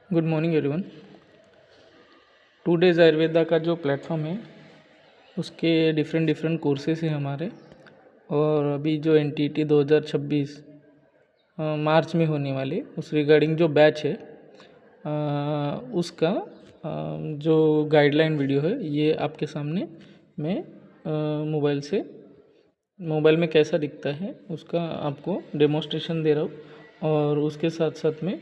Good morning everyone. 2 days Ayurveda का जो platform है उसके डिफरेंट कोर्सेस हैं हमारे। और अभी जो NTT 2026 मार्च में होने वाले उस रिगार्डिंग जो बैच है उसका जो गाइडलाइन वीडियो है ये आपके सामने मैं मोबाइल में कैसा दिखता है उसका आपको डेमोस्ट्रेशन दे रहा हूँ। और उसके साथ साथ में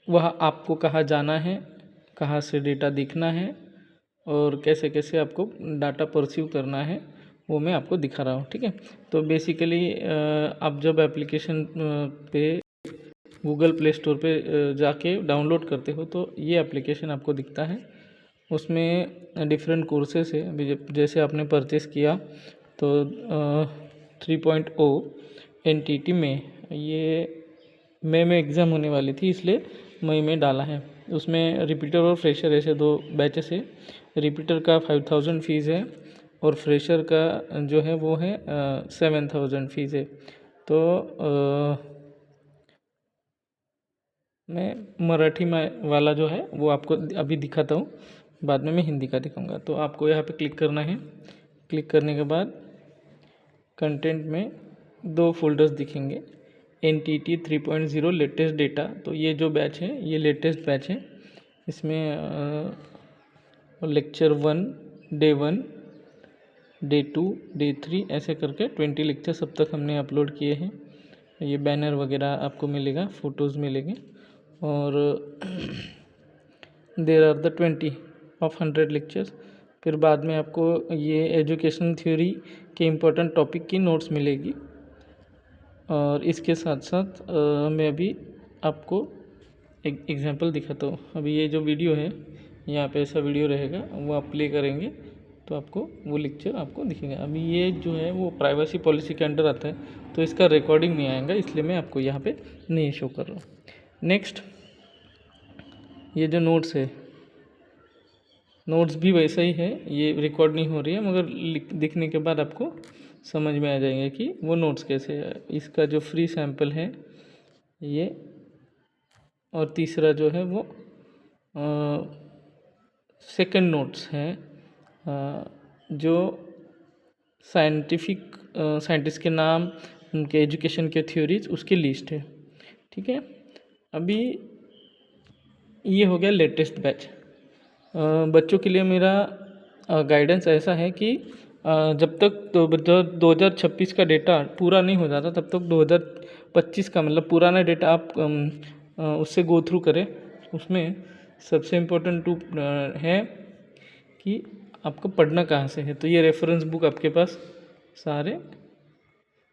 वह आपको कहाँ जाना है, कहाँ से डेटा देखना है और कैसे कैसे आपको डाटा परसीव करना है वो मैं आपको दिखा रहा हूँ। ठीक है, तो बेसिकली आप जब एप्लीकेशन पे गूगल प्ले स्टोर पे जाके डाउनलोड करते हो तो ये एप्लीकेशन आपको दिखता है। उसमें डिफरेंट कोर्सेस है। अभी जैसे आपने परचेस किया तो 3.0 NTT में ये मई में एग्ज़ाम होने वाली थी, इसलिए मई में डाला है। उसमें रिपीटर और फ्रेशर ऐसे 2 बैचेस है। रिपीटर का 5000 फ़ीस है और फ्रेशर का जो है वो है 7000 फ़ीस है। तो मैं मराठी में वाला जो है वो आपको अभी दिखाता हूँ, बाद में मैं हिंदी का दिखाऊंगा। तो आपको यहाँ पे क्लिक करना है। क्लिक करने के बाद कंटेंट में 2 फोल्डर्स दिखेंगे, NTT 3.0 लेटेस्ट डेटा। तो ये जो बैच है ये लेटेस्ट बैच है। इसमें लेक्चर 1, डे 1, डे 2, डे 3 ऐसे करके 20 लेक्चर्स अब तक हमने अपलोड किए हैं। ये बैनर वगैरह आपको मिलेगा, फ़ोटोज़ मिलेंगे। और there are the 20 of 100 lectures. फिर बाद में आपको ये एजुकेशन थ्योरी के इम्पोर्टेंट टॉपिक की नोट्स मिलेगी। और इसके साथ साथ मैं अभी आपको एक एग्जांपल दिखाता हूँ। अभी ये जो वीडियो है यहाँ पे ऐसा वीडियो रहेगा, वो आप प्ले करेंगे तो आपको वो लेक्चर आपको दिखेगा। अभी ये जो है वो प्राइवेसी पॉलिसी के अंडर आता है तो इसका रिकॉर्डिंग नहीं आएगा, इसलिए मैं आपको यहाँ पे नहीं शो कर रहा हूँ। नेक्स्ट, ये जो नोट्स है, नोट्स भी वैसा ही है, ये रिकॉर्ड नहीं हो रही है मगर दिखने के बाद आपको समझ में आ जाएगा कि वो नोट्स कैसे है। इसका जो फ्री सैंपल है ये, और तीसरा जो है वो सेकंड नोट्स हैं जो साइंटिस्ट के नाम, उनके एजुकेशन के थ्योरीज, उसकी लिस्ट है। ठीक है, अभी ये हो गया लेटेस्ट बैच। बच्चों के लिए मेरा गाइडेंस ऐसा है कि जब तक 2026 का डेटा पूरा नहीं हो जाता तब तक 2025 का मतलब पुराना डेटा आप उससे गो थ्रू करें। उसमें सबसे इम्पोर्टेंट है कि आपको पढ़ना कहाँ से है। तो ये रेफरेंस बुक आपके पास सारे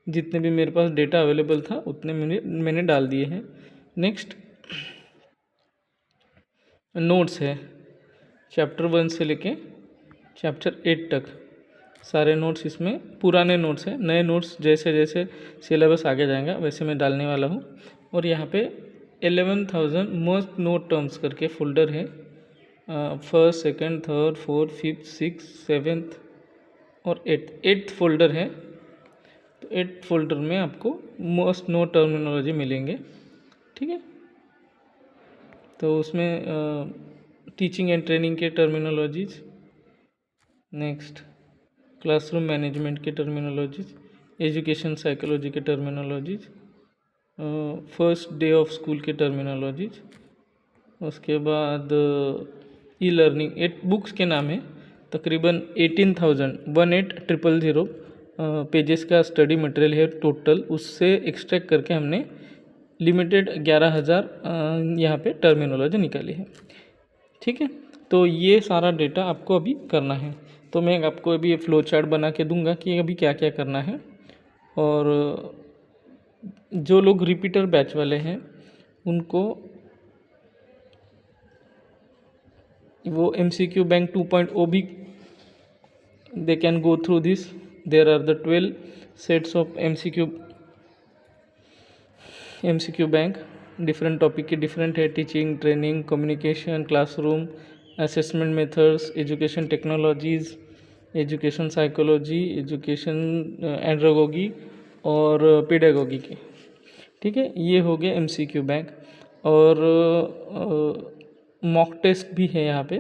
जितने भी मेरे पास डेटा अवेलेबल था उतने मैंने डाल दिए हैं। नेक्स्ट, नोट्स है चैप्टर 1 से लेके चैप्टर 8 तक सारे नोट्स इसमें पुराने नोट्स हैं। नए नोट्स जैसे जैसे सिलेबस आगे जाएगा वैसे मैं डालने वाला हूँ। और यहाँ पे 11,000 मोस्ट नोट टर्म्स करके फोल्डर है। First, second, third, fourth, fifth, six, seventh और एट्थ फोल्डर है। तो 8 फोल्डर में आपको मोस्ट नोट टर्मिनोलॉजी मिलेंगे। ठीक है, तो उसमें टीचिंग एंड ट्रेनिंग के टर्मिनोलॉजीज, नेक्स्ट क्लासरूम मैनेजमेंट के टर्मिनोलॉजीज, एजुकेशन साइकोलॉजी के terminologies, first day of school के टर्मिनोलॉजीज, उसके बाद ई लर्निंग 8 बुक्स के नाम है। तकरीबन 18,000 पेजेस का स्टडी मटेरियल है टोटल। उससे एक्सट्रैक्ट करके हमने लिमिटेड 11,000 यहाँ पे टर्मिनोलॉजी निकाली है। ठीक है, तो ये सारा डेटा आपको अभी करना है। तो मैं आपको अभी ये फ्लो चार्ट बना के दूंगा कि अभी क्या क्या करना है। और जो लोग रिपीटर बैच वाले हैं उनको वो MCQ बैंक 2.0 भी they can go through this. There are the 12 sets of MCQ bank. Different topic की डिफरेंट है, teaching, training, communication, classroom, assessment methods, education technologies, education psychology, education andragogy और pedagogy की। ठीक है, ये हो गया MCQ बैंक। और मॉक टेस्ट भी है यहाँ पे।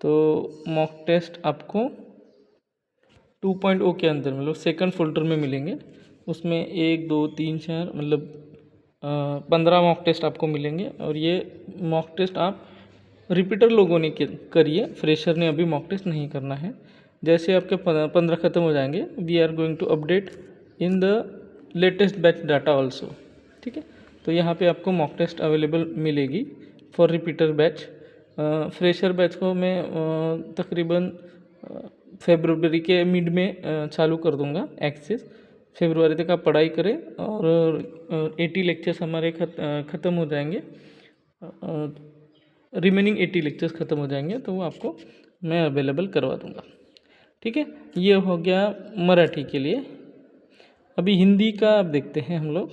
तो मॉक टेस्ट आपको 2.0 के अंदर मतलब सेकंड फोल्डर में मिलेंगे। उसमें 1 2 3 4 मतलब 15 मॉक टेस्ट आपको मिलेंगे। और ये मॉक टेस्ट आप रिपीटर लोगों ने करिए, फ्रेशर ने अभी मॉक टेस्ट नहीं करना है। जैसे आपके 15 ख़त्म हो जाएंगे, we are going to update in the latest batch data also. ठीक है, तो यहाँ पे आपको मॉक टेस्ट अवेलेबल मिलेगी for repeater batch. Fresher batch को मैं तकरीबन फेब्रुवरी के मिड में चालू कर दूंगा एक्सेस। फेब्रुवरी तक आप पढ़ाई करें और 80 लेक्चर्स हमारे ख़त्म हो जाएंगे। रिमेनिंग 80 लेक्चर्स ख़त्म हो जाएंगे तो वो आपको मैं अवेलेबल करवा दूंगा। ठीक है, ये हो गया मराठी के लिए। अभी हिंदी का आप देखते हैं हम लोग।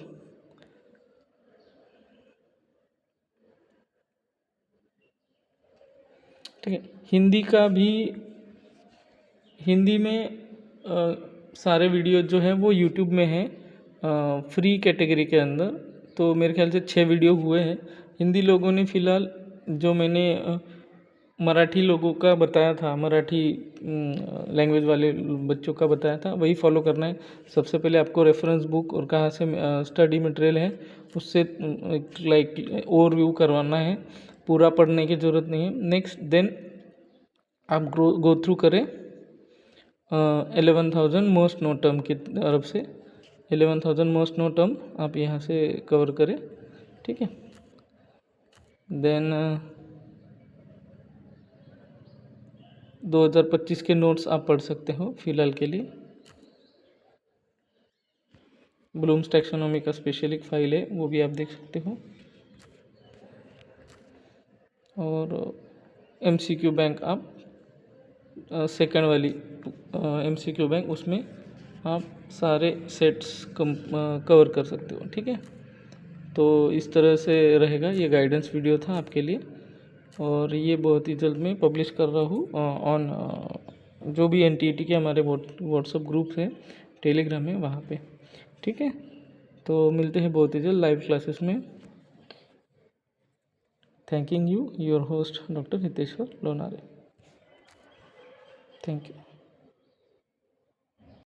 ठीक है, हिंदी का भी, हिंदी में सारे वीडियो जो है वो यूट्यूब में है फ्री कैटेगरी के अंदर। तो मेरे ख्याल से 6 वीडियो हुए हैं। हिंदी लोगों ने फ़िलहाल जो मैंने मराठी लोगों का बताया था, मराठी लैंग्वेज वाले बच्चों का बताया था, वही फॉलो करना है। सबसे पहले आपको रेफरेंस बुक और कहाँ से स्टडी मटेरियल है उससे लाइक ओवरव्यू करवाना है। पूरा पढ़ने की ज़रूरत नहीं है। नेक्स्ट देन आप गो थ्रू करें 11,000 मोस्ट नो टर्म की तरफ से। 11,000 मोस्ट नो टर्म आप यहाँ से कवर करें। ठीक है, देन 2025 के नोट्स आप पढ़ सकते हो फिलहाल के लिए। ब्लूम्स टैक्सोनॉमी का स्पेशल एक फाइल है, वो भी आप देख सकते हो। और MCQ बैंक आप सेकंड वाली MCQ बैंक, उसमें आप सारे सेट्स कवर कर सकते हो। ठीक है, तो इस तरह से रहेगा। ये गाइडेंस वीडियो था आपके लिए और ये बहुत ही जल्द मैं पब्लिश कर रहा हूँ ऑन जो भी NTET के हमारे व्हाट्सएप ग्रुप है टेलीग्राम में, वहाँ पे। ठीक है, तो मिलते हैं बहुत ही जल्द लाइव क्लासेस में। Thanking you, your host doctor Hiteshwar Lonare. Thank you.